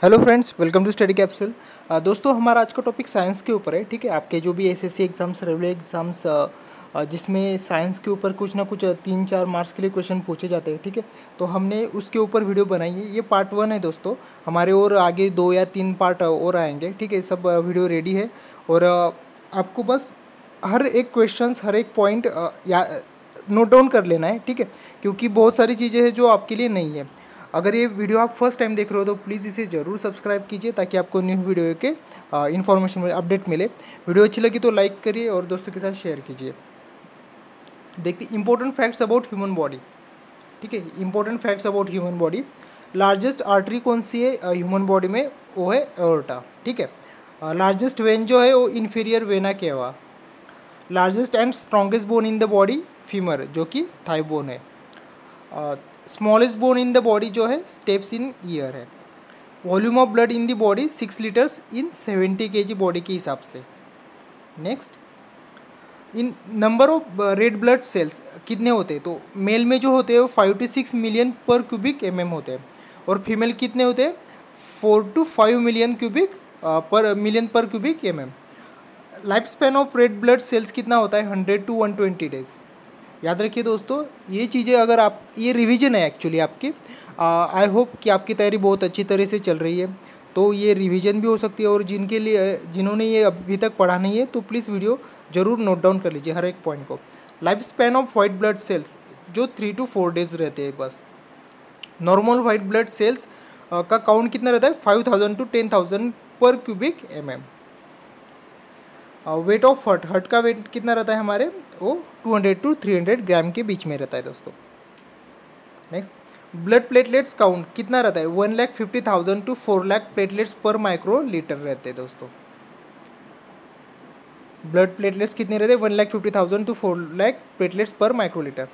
Hello friends, welcome to study capsule. दोस्तों, हमारा आज का टॉपिक साइंस के ऊपर है। ठीक है, आपके जो भी एसएससी एग्जाम्स, रेलवे एग्जाम्स, जिसमें साइंस के ऊपर कुछ ना कुछ 3-4 मार्क्स के लिए क्वेश्चन पूछे जाते हैं। ठीक है, तो हमने उसके ऊपर वीडियो बनाई है। ये पार्ट 1 है दोस्तों, हमारे और आगे 2 या 3 पार्ट और आएंगे। ठीक है, सब वीडियो रेडी है और आपको बस हर एक क्वेश्चन, हर एक पॉइंट या नोट डाउन कर लेना है। ठीक है, क्योंकि बहुत सारी चीज़ें हैं जो आपके लिए नहीं है। अगर ये वीडियो आप फर्स्ट टाइम देख रहे हो तो प्लीज़ इसे ज़रूर सब्सक्राइब कीजिए ताकि आपको न्यू वीडियो के इन्फॉर्मेशन मिले, अपडेट मिले। वीडियो अच्छी लगी तो लाइक करिए और दोस्तों के साथ शेयर कीजिए। देखिए, important facts about human body. ठीक है, important facts about human body. Largest artery कौन सी है ह्यूमन बॉडी में? वो है एओर्टा। ठीक है, लार्जेस्ट वेन जो है वो inferior vena cava. Largest and strongest bone in the body femur, जो कि थाई बोन है। Smallest bone in the body जो है स्टेप्स इन ईयर है। Volume of blood in the body 6 litres in 70 kg body के हिसाब से। Next, in number of red blood cells कितने होते हैं? तो मेल में जो होते हैं वो 5 to 6 मिलियन पर क्यूबिक mm होते हैं और फीमेल कितने होते हैं? 4 to 5 मिलियन पर cubic mm। Life span of red blood cells कितना होता है? 100 to 120 डेज। याद रखिए दोस्तों, ये चीज़ें अगर आप, ये रिवीजन है एक्चुअली आपकी। आई होप कि आपकी तैयारी बहुत अच्छी तरह से चल रही है, तो ये रिवीजन भी हो सकती है। और जिन्होंने ये अभी तक पढ़ा नहीं है तो प्लीज़ वीडियो ज़रूर नोट डाउन कर लीजिए हर एक पॉइंट को। Life span of white blood cells जो 3 to 4 डेज रहते हैं बस। नॉर्मल वाइट ब्लड सेल्स का काउंट कितना रहता है? 5000 to 10,000 पर cubic mm। Weight of heart का वेट कितना रहता है हमारे? वो 200 to 300 ग्राम के बीच में रहता है दोस्तों। नेक्स्ट, ब्लड प्लेटलेट्स काउंट कितना रहता है? 1,50,000 to 4 लाख प्लेटलेट्स पर माइक्रो लीटर रहते हैं दोस्तों। ब्लड प्लेटलेट्स कितने रहते हैं? 1,50,000 to 4 लाख प्लेटलेट्स पर माइक्रो लीटर।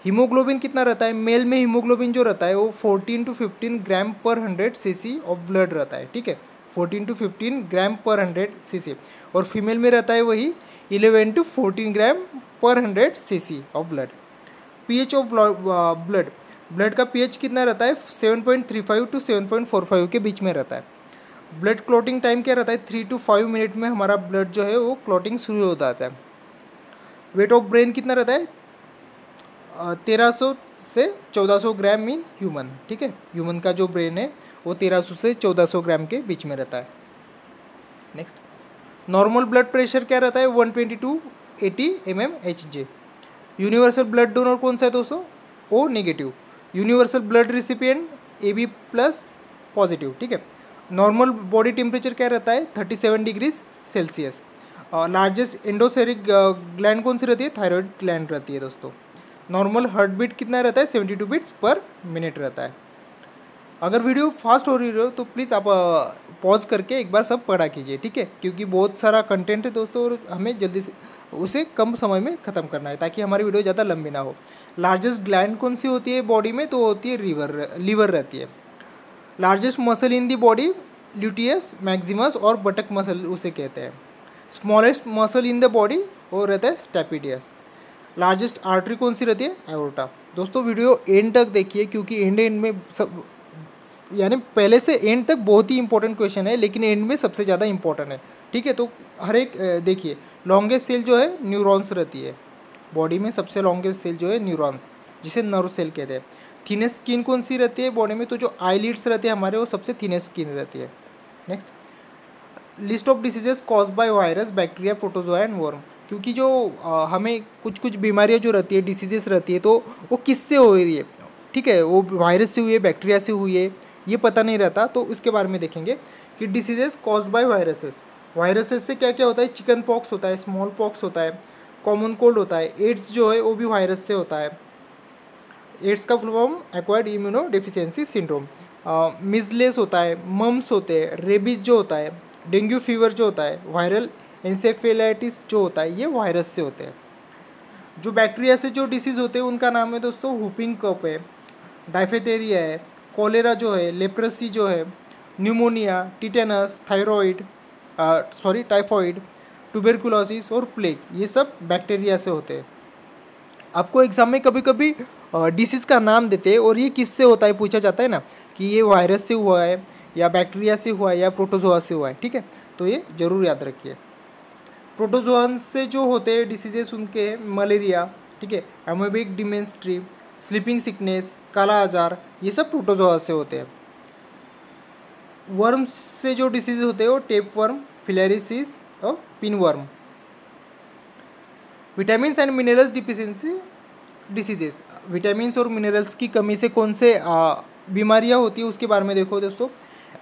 हीमोग्लोबिन कितना रहता है? मेल में हीमोग्लोबिन जो रहता है वो 14 to 15 ग्राम पर 100 cc ऑफ ब्लड रहता है। ठीक है, 14 to 15 ग्राम पर 100 cc। और फीमेल में रहता है वही 11 to 14 ग्राम पर 100 cc of blood. PH of blood का पीएच कितना रहता है? 7.35 to 7.45 के बीच में रहता है। ब्लड क्लॉटिंग टाइम क्या रहता है? 3 to 5 मिनट में हमारा ब्लड जो है वो क्लॉटिंग शुरू हो जाता है। वेट ऑफ ब्रेन कितना रहता है? 1300 से 1400 ग्राम इन ह्यूमन। ठीक है, ह्यूमन का जो ब्रेन है वो 1300 से 1400 ग्राम के बीच में रहता है। नेक्स्ट, नॉर्मल ब्लड प्रेशर क्या रहता है? 120 to 80 mmHg। Universal blood donor कौन सा है दोस्तों? O negative. Universal blood recipient AB plus positive. ठीक है, नॉर्मल बॉडी टेम्परेचर क्या रहता है? 37 degree Celsius. Largest endocrine gland कौन सी रहती है? थायराइड ग्लैंड रहती है दोस्तों। नॉर्मल हार्ट बीट कितना रहता है? 72 बीट्स पर मिनट रहता है। अगर वीडियो फास्ट हो रही हो तो प्लीज़ आप पॉज करके एक बार सब पढ़ा कीजिए। ठीक है, क्योंकि बहुत सारा कंटेंट है दोस्तों और हमें जल्दी से उसे कम समय में ख़त्म करना है ताकि हमारी वीडियो ज़्यादा लंबी ना हो। लार्जेस्ट ग्लैंड कौन सी होती है बॉडी में? तो होती है लीवर रहती है। Largest muscle in the body gluteus maximus और बटक मसल उसे कहते हैं। Smallest muscle in the body वो रहता है स्टेपिडियस। लार्जेस्ट आर्टरी कौन सी रहती है? एओर्टा। दोस्तों, वीडियो एंड तक देखिए क्योंकि एंड में सब, यानी पहले से एंड तक बहुत ही इंपॉर्टेंट क्वेश्चन है, लेकिन एंड में सबसे ज़्यादा इंपॉर्टेंट है। ठीक है, तो हर एक देखिए, लॉन्गेस्ट सेल जो है न्यूरॉन्स रहती है बॉडी में। सबसे लॉन्गेस्ट सेल जो है न्यूरॉन्स, जिसे नर्व सेल कहते हैं। थिनेस्ट स्किन कौन सी रहती है बॉडी में? तो जो आईलिड्स रहते हैं हमारे वो सबसे थिनेस्ट स्किन रहती है। Next, list of diseases cause by virus, bacteria, protozoa and worm. क्योंकि जो हमें कुछ बीमारियाँ जो रहती है, डिसीजेस रहती है, तो वो किससे हो रही है? ठीक है, वो वायरस से हुई है, बैक्टीरिया से हुई है, ये पता नहीं रहता। तो इसके बारे में देखेंगे कि diseases caused by viruses. Viruses से क्या क्या होता है? चिकन पॉक्स होता है, स्मॉल पॉक्स होता है, कॉमन कोल्ड होता है। एड्स जो है वो भी वायरस से होता है। एड्स का full form acquired immuno deficiency syndrome. Measles होता है, मम्स होते हैं, रेबीज जो होता है, डेंगू फीवर जो होता है, वायरल एंसेफेलाइटिस जो होता है, ये वायरस से होते हैं। जो बैक्टीरिया से जो डिसीज़ होते हैं उनका नाम है दोस्तों हुपिंग कफ है, डायफेथेरिया है, कॉलेरा जो है, लेप्रेसी जो है, न्यूमोनिया, टिटेनस, टाइफॉइड, ट्यूबरकुलोसिस और प्लेग, ये सब बैक्टीरिया से होते हैं। आपको एग्जाम में कभी कभी डिसीज़ का नाम देते हैं और ये किससे होता है पूछा जाता है ना, कि ये वायरस से हुआ है, या बैक्टीरिया से हुआ है या प्रोटोजोआ से हुआ है, ठीक है, तो ये जरूर याद रखिए। प्रोटोजोअन से जो होते हैं डिसीजेस उनके मलेरिया, ठीक है, एमोबिक डिमेंस्ट्री, स्लीपिंग सिकनेस, काला आजार, ये सब प्रोटोजोआ से होते हैं। वर्म से जो डिसीज होते हैं वो टेप वर्म, फिलेरिसिस और pinworm. Vitamins and minerals deficiency diseases, vitamins और मिनरल्स की कमी से कौन से बीमारियां होती है उसके बारे में देखो दोस्तों।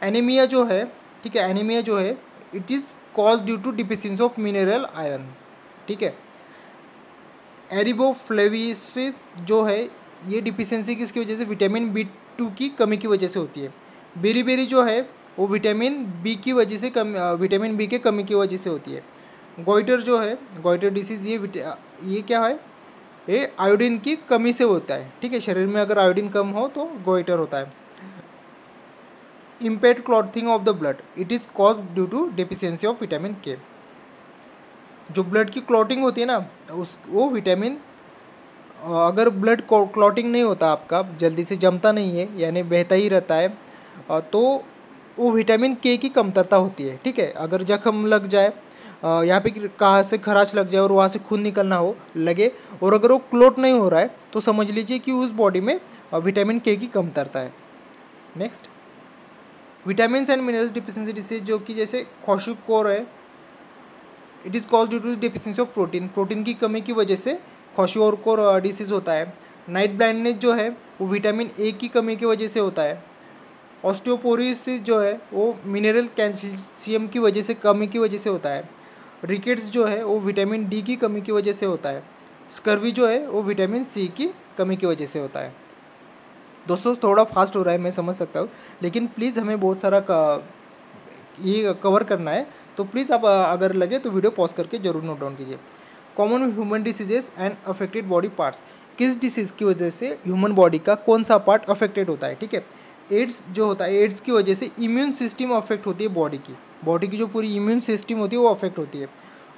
एनीमिया जो है, ठीक है, एनीमिया जो है it is cause due to deficiency of mineral iron, ठीक है। एरिबोफ्लेविसिस जो है ये डिफिशिएंसी किसकी वजह से, विटामिन B2 की कमी की वजह से होती है। बेरीबेरी जो है वो विटामिन बी की वजह से विटामिन बी के कमी की वजह से होती है। गोइटर जो है, गोइटर डिसीज़ ये क्या है, ये आयोडीन की कमी से होता है, ठीक है, शरीर में अगर आयोडीन कम हो तो गोइटर होता है। Impaired clotting of the blood, it is cause due to deficiency of vitamin K. जो ब्लड की क्लॉटिंग होती है ना वो विटामिन, अगर ब्लड क्लॉटिंग नहीं होता आपका, जल्दी से जमता नहीं है यानी बहता ही रहता है, तो वो विटामिन के की कमतरता होती है, ठीक है। अगर जख्म लग जाए, यहाँ पे कहाँ से खराश लग जाए और वहाँ से खून निकलना हो लगे और अगर वो क्लोट नहीं हो रहा है तो समझ लीजिए कि उस बॉडी में विटामिन के की कमतरता है। Next, vitamin and minerals deficiency disease जो कि जैसे क्वाशुकोर है, it is cause due to deficiency of protein, protein की कमी की वजह से क्वाशुकोर डिसीज होता है। नाइट ब्लाइंडनेस जो है वो विटामिन ए की कमी की वजह से होता है। ऑस्टियोपोरोसिस जो है वो मिनरल कैल्शियम की वजह से कमी की वजह से होता है। रिकेट्स जो है वो विटामिन डी की कमी की वजह से होता है। स्कर्वी जो है वो विटामिन सी की कमी की वजह से होता है। दोस्तों थोड़ा फास्ट हो रहा है मैं समझ सकता हूँ, लेकिन प्लीज़ हमें बहुत सारा ये कवर करना है, तो प्लीज़ आप अगर लगे तो वीडियो पॉज करके जरूर नोट डाउन कीजिए। Common human diseases and affected body parts, किस डिसीज़ की वजह से ह्यूमन बॉडी का कौन सा पार्ट अफेक्टेड होता है, ठीक है। एड्स जो होता है, एड्स की वजह से इम्यून सिस्टम अफेक्ट होती है, बॉडी की जो पूरी इम्यून सिस्टम होती है वो अफेक्ट होती है।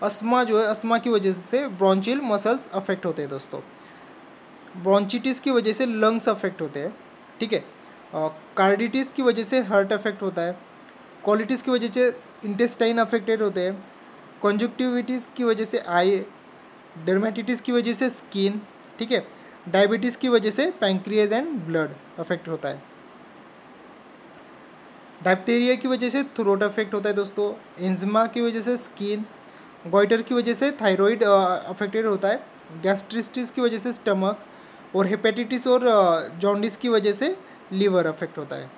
अस्थमा जो है, अस्थमा की वजह से ब्रोंचियल मसल्स अफेक्ट होते हैं दोस्तों। ब्रोंचिटिस की वजह से लंग्स अफेक्ट होते हैं, ठीक है। कार्डिटिस की वजह से हार्ट अफेक्ट होता है। कोलिटिस की वजह से इंटेस्टाइन अफेक्टेड होते हैं। कंजक्टिविटिस की वजह से आई, डर्मेटिटिस की वजह से स्किन, ठीक है। डायबिटीज़ की वजह से पैंक्रियाज एंड ब्लड अफेक्ट होता है। डायप्थेरिया की वजह से थ्रोट अफेक्ट होता है दोस्तों। एंजिमा की वजह से स्किन, गोइटर की वजह से थायराइड अफेक्टेड होता है। गैस्ट्रिटिस की वजह से स्टमक, और हेपेटाइटिस और जॉन्डिस की वजह से लीवर अफेक्ट होता है।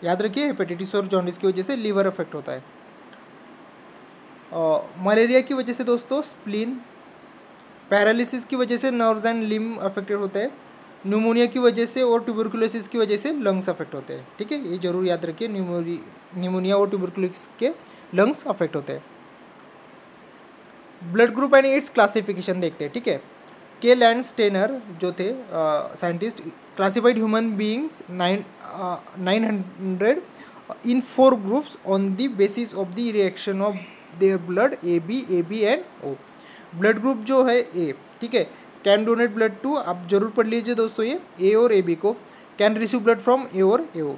याद रखिए, हेपेटाइटिस और जॉन्डिस की वजह से लीवर अफेक्ट होता है। मलेरिया की वजह से दोस्तों स्प्लीन, पैरालिसिस की वजह से नर्व्स एंड लिम्ब अफेक्टेड होते हैं। न्यूमोनिया की वजह से और ट्यूबरकुलोसिस की वजह से लंग्स अफेक्ट होते हैं, ठीक है, ये जरूर याद रखिए, न्यूमोनिया और ट्यूबरकुलोसिस के लंग्स अफेक्ट होते हैं। Blood group and its classification देखते हैं, ठीक है। के लैंडस्टेनर जो थे scientist classified human beings 900 in 4 groups on the basis of the reaction of their blood A B and O. Blood group जो है ए, ठीक है, कैन डोनेट ब्लड टू, आप जरूर पढ़ लीजिए दोस्तों ये ए और ए बी को, कैन रिसीव ब्लड फ्रॉम ए और ए ओ।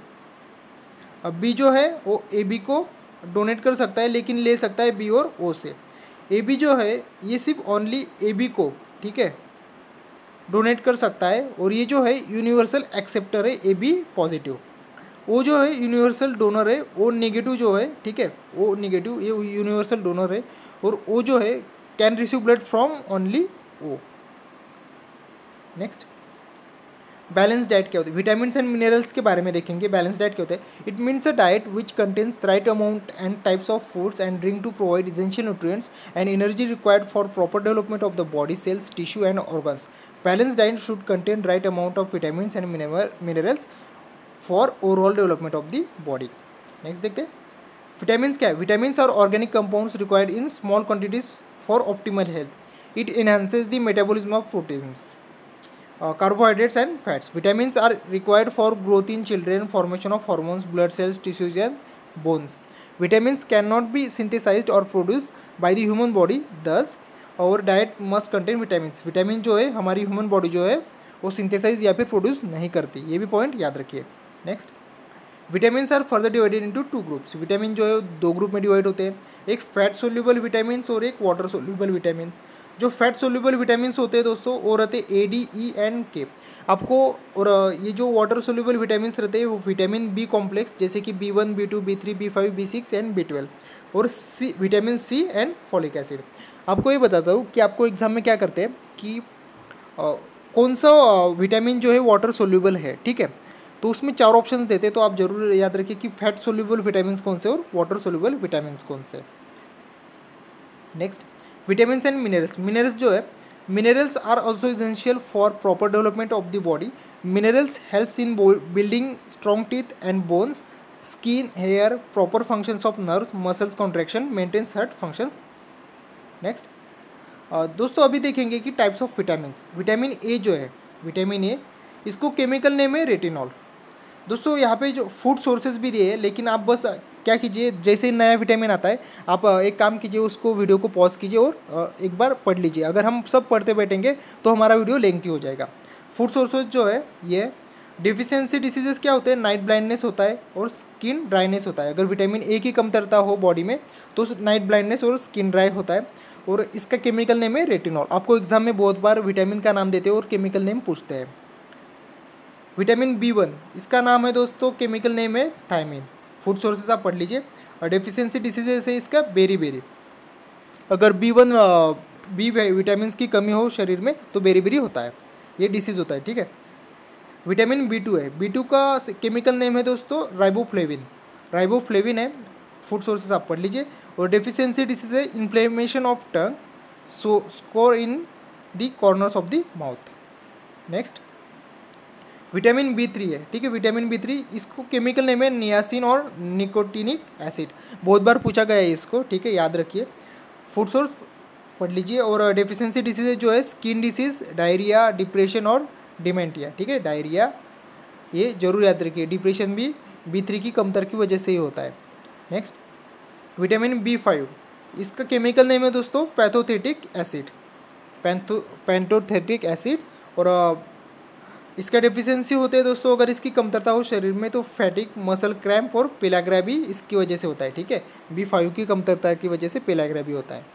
अब बी जो है वो ए बी को डोनेट कर सकता है लेकिन ले सकता है बी और ओ से। ए बी जो है ये सिर्फ ओनली ए बी को, ठीक है, डोनेट कर सकता है, और ये जो है यूनिवर्सल एक्सेप्टर है ए बी पॉजिटिव। वो जो है यूनिवर्सल डोनर है, वो नेगेटिव जो है, ठीक है, वो नेगेटिव, ये यूनिवर्सल डोनर है, और वो जो है can receive blood from only O. Next, balance diet क्या होती है, विटामिन एंड मिनरल्स के बारे में देखेंगे। बैलेंस डाइट क्या होता है, it means a diet which contains right amount and types of foods and drink to provide essential nutrients and energy required for proper development of the body cells, tissue and organs. Balance diet should contain right amount of vitamin and minerals for overall development of the body. Next देखते हैं, vitamin क्या है, vitamin are organic compounds required in small quantities for optimal health. It enhances the metabolism of proteins, carbohydrates and fats. Vitamins are required for growth in children, formation of hormones, blood cells, tissues and bones. Vitamins cannot be synthesized or produced by the human body, thus our diet must contain vitamins. Vitamin जो है हमारी human body जो है वो synthesize या फिर produce नहीं करती, ये भी point याद रखिए। Next, vitamin are further divided into 2 groups. Vitamin जो है 2 ग्रुप में डिवाइड होते हैं, एक फैट सोल्यूबल विटामिन और एक वाटर सोल्यूबल विटामिन। जो फैट सोल्यूबल विटामिन होते हैं दोस्तों वो रहते हैं ए, डी, ई एंड के आपको। और ये जो वाटर सोल्यूबल विटामिन रहते हैं वो विटामिन बी कॉम्प्लेक्स जैसे कि B1, B2, B3, B5, B6 and B12 और C, vitamin C and folic acid. आपको ये बताता हूँ कि आपको एग्जाम में क्या करते हैं कि कौन सा विटामिन जो है वाटर सोल्यूबल है, ठीक है। तो उसमें 4 ऑप्शन देते हैं, तो आप जरूर याद रखिए कि फैट सोल्यूबल विटामिन कौन से और वाटर सोल्यूबल विटामिन कौन से। Next, vitamin and minerals. Minerals जो है, minerals are also essential for proper development of the body. Minerals helps in building strong teeth and bones, skin, hair, proper functions of nerves, muscles contraction, maintains heart functions. Next दोस्तों अभी देखेंगे कि types of vitamin. Vitamin A जो है, vitamin A, इसको chemical name है retinol. दोस्तों यहाँ पे जो फूड सोर्सेज भी दिए हैं, लेकिन आप बस क्या कीजिए, जैसे ही नया विटामिन आता है आप एक काम कीजिए, उसको वीडियो को पॉज कीजिए और एक बार पढ़ लीजिए। अगर हम सब पढ़ते बैठेंगे तो हमारा वीडियो लेंथी हो जाएगा। फूड सोर्सेज जो है ये डिफिशियंसी डिसीजेस क्या होते हैं, नाइट ब्लाइंडनेस होता है और स्किन ड्राइनेस होता है। अगर विटामिन ए की कमतरता हो बॉडी में तो नाइट ब्लाइंडनेस और स्किन ड्राई होता है और इसका केमिकल नेम है रेटिनॉल। आपको एग्जाम में बहुत बार विटामिन का नाम देते हैं और केमिकल नेम पूछते हैं। विटामिन B1, इसका नाम है दोस्तों, केमिकल नेम है थायमिन। फूड सोर्सेस आप पढ़ लीजिए। और डेफिशिएंसी डिसीजेस है इसका बेरी। अगर B1 बी विटामिन की कमी हो शरीर में तो बेरी होता है, ये डिसीज़ होता है, ठीक है। विटामिन B2 है, B2 का केमिकल नेम है दोस्तों राइबोफ्लेविन है। फूड सोर्सेस आप पढ़ लीजिए। और डेफिशिएंसी डिसीज है inflammation of tongue, score in the corners of the mouth. Next, vitamin B3 है, ठीक है। विटामिन B3, इसको केमिकल नेम है नियासिन और निकोटिनिक एसिड। बहुत बार पूछा गया है इसको, ठीक है, याद रखिए। फूड सोर्स पढ़ लीजिए। और डेफिशिएंसी डिसीज जो है स्किन डिसीज, डायरिया, डिप्रेशन और डिमेंटिया, ठीक है। डायरिया ये जरूर याद रखिए, डिप्रेशन भी B3 की कमतर की वजह से ही होता है। नेक्स्ट, विटामिन B5, इसका केमिकल नेम है दोस्तों पैंथोथेटिक एसिड, पैंथोथेटिक एसिड। और इसका डेफिशिएंसी होते हैं दोस्तों, अगर इसकी कमतरता हो शरीर में तो फैटिक, मसल क्रैम्प और पेलाग्रा भी इसकी वजह से होता है, ठीक है। B5 की कमतरता की वजह से पेलाग्रा भी होता है।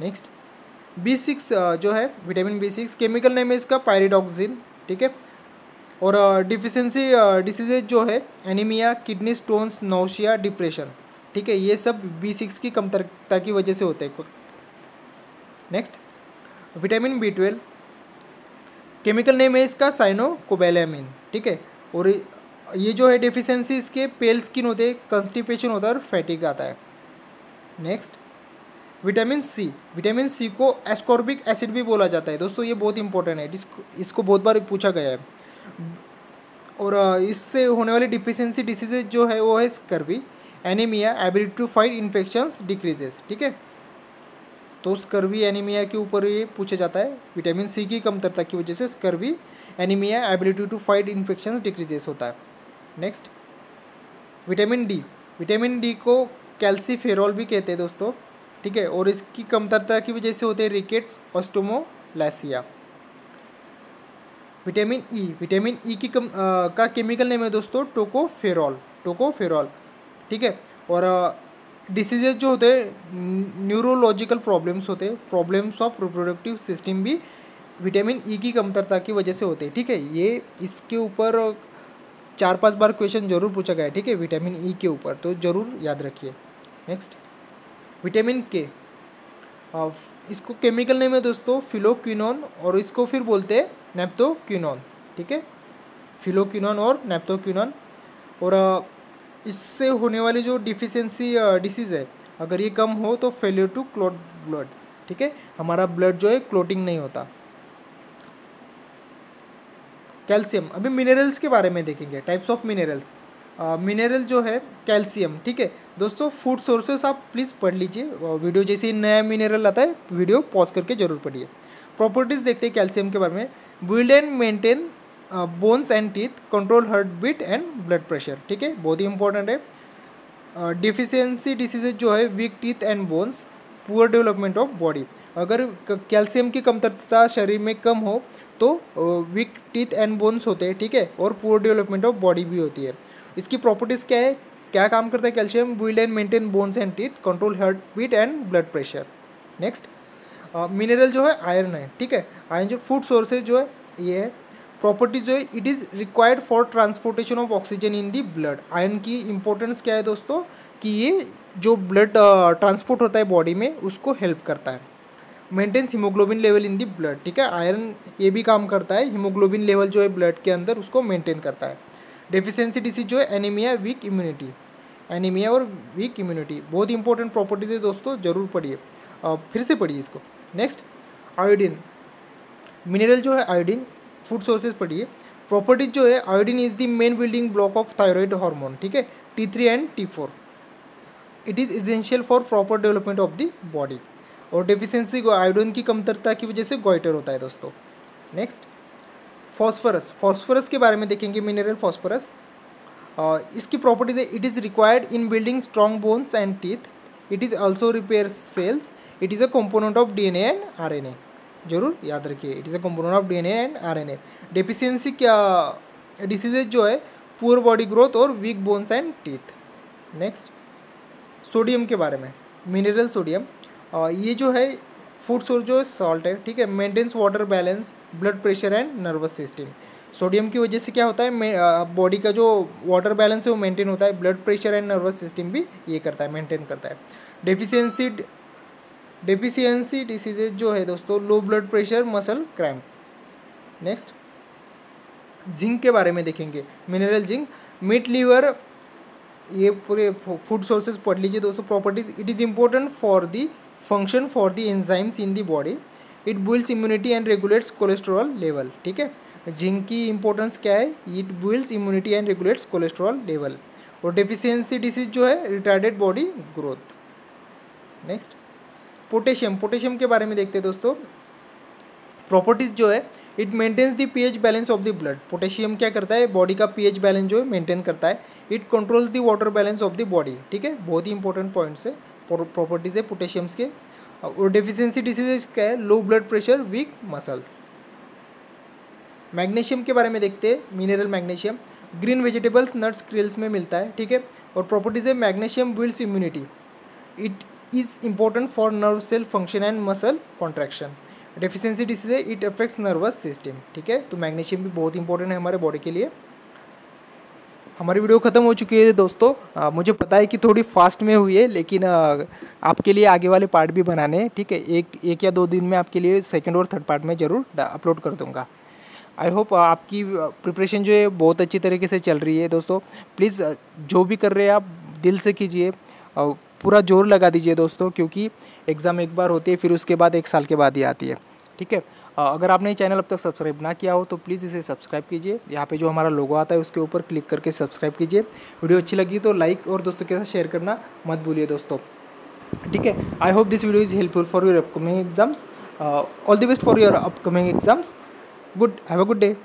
नेक्स्ट, B6 जो है, विटामिन B6, केमिकल नेम है इसका पायरिडॉक्सिन, ठीक है। और डिफिशिएंसी डिसीजेज जो है anaemia, kidney stones, nausea, depression, ठीक है, ये सब B6 की कमतरता की वजह से होते हैं। Next, vitamin B12, chemical name है इसका साइनोकोबैलामिन, ठीक है। और ये जो है डेफिशिएंसी इसके पेल स्किन होते हैं, कंस्टिपेशन होता है और फैटिक आता है। नेक्स्ट, विटामिन सी को एस्कॉर्बिक एसिड भी बोला जाता है दोस्तों, ये बहुत इंपॉर्टेंट है, इसको बहुत बार पूछा गया है। और इससे होने वाली डिफिशिएंसी डिसीजेज जो है वो है scurvy, anaemia, ability to fight infections decreases, ठीक है। तो स्कर्वी, एनीमिया के ऊपर ये पूछा जाता है। विटामिन सी की कमतरता की वजह से scurvy, anaemia, ability to fight infections decreases होता है। नेक्स्ट, विटामिन डी को कैल्सीफेरॉल भी कहते हैं दोस्तों, ठीक है। और इसकी कमतरता की वजह से होते हैं रिकेट्स, ऑस्टोमोलैसिया। विटामिन ई की का केमिकल नेम है दोस्तों टोकोफेरॉल, ठीक है। और डिसीजेज जो होते हैं न्यूरोलॉजिकल प्रॉब्लम्स होते हैं, प्रॉब्लम्स ऑफ रिप्रोडक्टिव सिस्टम भी विटामिन ई की कमतरता की वजह से होते हैं, ठीक है। ये इसके ऊपर 4-5 बार क्वेश्चन जरूर पूछा गया है, ठीक है, विटामिन ई के ऊपर, तो ज़रूर याद रखिए। नेक्स्ट, विटामिन के, इसको केमिकल नेम है दोस्तों फिलोक्विनोन और इसको फिर बोलते हैं नेप्टोक्विनोन, ठीक है, फिलोक्विनोन और नेप्टोक्विनोन। और इससे होने वाली जो डिफिशिएंसी डिसीज़ है, अगर ये कम हो तो फेलियर टू क्लॉट ब्लड, ठीक है, हमारा ब्लड जो है क्लोटिंग नहीं होता। कैल्शियम, अभी मिनरल्स के बारे में देखेंगे, टाइप्स ऑफ मिनरल्स। मिनरल जो है कैल्शियम, ठीक है दोस्तों। फूड सोर्सेस आप प्लीज़ पढ़ लीजिए, वीडियो जैसे ही नया मिनरल आता है वीडियो पॉज करके जरूर पढ़िए। प्रॉपर्टीज़ देखते हैं कैल्शियम के बारे में। Build and maintain bones and teeth, control heart beat and blood pressure, ठीक है, बहुत ही इंपॉर्टेंट है। डिफिशियंसी डिसीजेज जो है weak teeth and bones, poor development of body. अगर कैल्शियम की कमतरता शरीर में कम हो तो वीक टीथ एंड बोन्स होते हैं, ठीक है, और पुअर डेवलपमेंट ऑफ बॉडी भी होती है। इसकी प्रॉपर्टीज़ क्या है, क्या काम करता है calcium, build and maintain bones and teeth, control heart beat and blood pressure. Next mineral जो है आयरन है, ठीक है। आयरन जो फूड सोर्सेज जो है ये है, प्रॉपर्टी जो है it is required for transportation of oxygen in the blood. Iron की इंपॉर्टेंस क्या है दोस्तों कि ये जो ब्लड ट्रांसपोर्ट होता है बॉडी में उसको हेल्प करता है। Maintains haemoglobin level in the blood, ठीक है। आयरन ये भी काम करता है, हीमोग्लोबिन लेवल जो है ब्लड के अंदर उसको मेंटेन करता है। डेफिशिएंसी डिसीज जो है एनीमिया, वीक इम्यूनिटी, एनीमिया और वीक इम्यूनिटी बहुत इंपॉर्टेंट प्रॉपर्टीज है दोस्तों, जरूर पढ़िए, फिर से पढ़िए इसको। नेक्स्ट आयोडीन, मिनरल जो है आयोडीन, फूड सोर्सेज पढ़िए। प्रॉपर्टीज जो है iodine is the main building block of thyroid hormone, ठीक है, T3 and T4। It is essential for proper development of the body. और डेफिशिएंसी आयोडीन की कमतरता की वजह से गॉइटर होता है दोस्तों। नेक्स्ट फॉस्फोरस, फॉस्फोरस के बारे में देखेंगे। मिनरल फॉस्फोरस, इसकी प्रॉपर्टीज है it is required in building strong bones and teeth, it is also repair cells, it is a component of DNA and RNA, जरूर याद रखिए, it is a component of DNA and RNA। Deficiency क्या diseases जो है poor body growth और weak bones and teeth. Next sodium के बारे में, मिनरल सोडियम, ये जो है फूड सोर्स जो है सॉल्ट है, ठीक है, maintains water balance, blood pressure and nervous system. Sodium की वजह से क्या होता है, बॉडी का जो वाटर बैलेंस है वो मेंटेन होता है, blood pressure and nervous system भी ये करता है, मेंटेन करता है। डेफिशिएंसी डिसीजेज जो है दोस्तों लो blood pressure, muscle cramp. Next zinc के बारे में देखेंगे। मिनरल जिंक, मीट, लीवर, ये पूरे फूड सोर्सेज पढ़ लीजिए दोस्तों। Properties it is important for the function for the enzymes in the body, it builds immunity and regulates cholesterol level, ठीक है। जिंक की इंपॉर्टेंस क्या है, it builds immunity and regulates cholesterol level. और deficiency disease जो है retarded body growth. Next potassium, potassium के बारे में देखते हैं दोस्तों। प्रॉपर्टीज जो है it maintains the pH balance of the blood. Potassium क्या करता है, बॉडी का pH बैलेंस जो है मेंटेन करता है। It controls the water balance of the body, ठीक है, बहुत ही इंपॉर्टेंट पॉइंट्स है, प्रॉपर्टीज है पोटेशियम्स के। और डेफिशिएंसी डिसीजेज क्या है, low blood pressure, weak muscles. Magnesium के बारे में देखते हैं। Mineral magnesium green vegetables, nuts, krills में मिलता है, ठीक है। और प्रॉपर्टीज है magnesium builds immunity, it is important for nerve cell function and muscle contraction. Deficiency disease है इट अफेक्ट्स नर्वस सिस्टम, ठीक है। तो मैग्नीशियम भी बहुत इंपॉर्टेंट है हमारे बॉडी के लिए। हमारी वीडियो ख़त्म हो चुकी है दोस्तों। मुझे पता है कि थोड़ी फास्ट में हुई है, लेकिन आपके लिए आगे वाले पार्ट भी बनाने हैं, ठीक है। एक या 2 दिन में आपके लिए सेकंड और थर्ड पार्ट में ज़रूर अपलोड कर दूंगा। आई होप आपकी प्रिपरेशन जो है बहुत अच्छी तरीके से चल रही है दोस्तों। प्लीज़ जो भी कर रहे हैं आप दिल से कीजिए, पूरा जोर लगा दीजिए दोस्तों, क्योंकि एग्ज़ाम एक बार होती है, फिर उसके बाद 1 साल के बाद ही आती है, ठीक है। अगर आपने चैनल अब तक सब्सक्राइब ना किया हो तो प्लीज़ इसे सब्सक्राइब कीजिए। यहाँ पे जो हमारा लोगो आता है उसके ऊपर क्लिक करके सब्सक्राइब कीजिए। वीडियो अच्छी लगी तो लाइक और दोस्तों के साथ शेयर करना मत भूलिए दोस्तों, ठीक है। I hope this video is helpful for your upcoming exams. All the best for your upcoming exams. Good, have a good day.